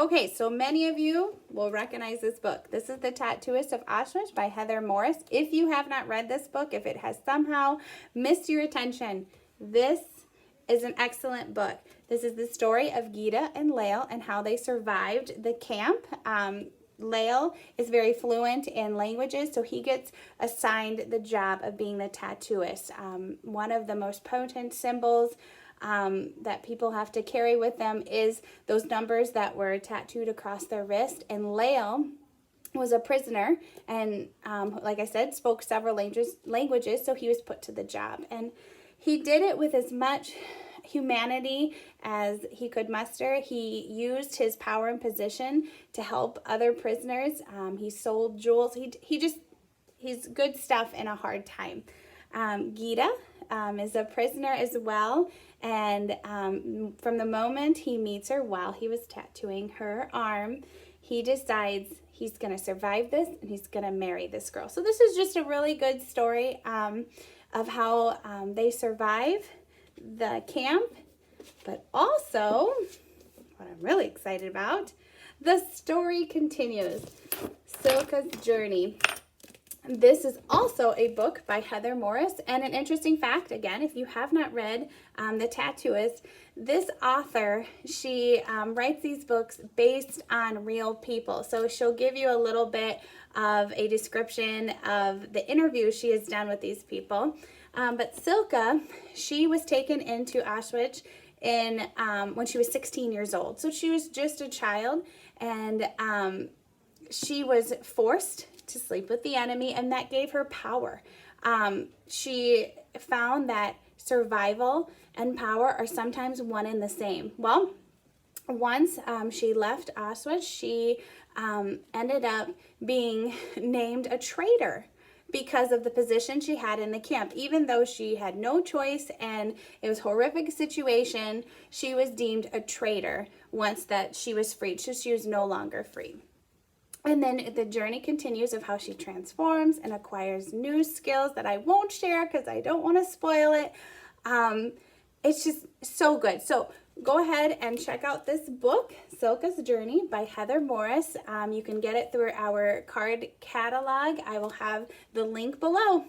Okay, so many of you will recognize this book. This is The Tattooist of Auschwitz by Heather Morris. If you have not read this book, if it has somehow missed your attention, this is an excellent book. This is the story of Gita and Lael and how they survived the camp. Lael is very fluent in languages, so he gets assigned the job of being the tattooist. One of the most potent symbols that people have to carry with them is those numbers that were tattooed across their wrist. And Lael was a prisoner and, like I said, spoke several languages, so he was put to the job. And he did it with as much humanity as he could muster. He used his power and position to help other prisoners. He sold jewels. He's good stuff in a hard time. Gita is a prisoner as well, and from the moment he meets her while he was tattooing her arm, he decides he's going to survive this and he's going to marry this girl. So this is just a really good story of how they survive the camp, but also, what I'm really excited about, the story continues. Cilka's journey. This is also a book by Heather Morris, and an interesting fact, again, if you have not read The Tattooist, this author, she writes these books based on real people. So she'll give you a little bit of a description of the interviews she has done with these people. But Cilka, she was taken into Auschwitz when she was 16 years old. So she was just a child, and she was forced to sleep with the enemy, and that gave her power. She found that survival and power are sometimes one and the same. Well, once she left Auschwitz, she ended up being named a traitor because of the position she had in the camp. Even though she had no choice and it was a horrific situation, she was deemed a traitor once that she was freed. So she was no longer free. And then the journey continues of how she transforms and acquires new skills that I won't share because I don't want to spoil it. It's just so good. So go ahead and check out this book, Cilka's Journey by Heather Morris. You can get it through our card catalog. I will have the link below.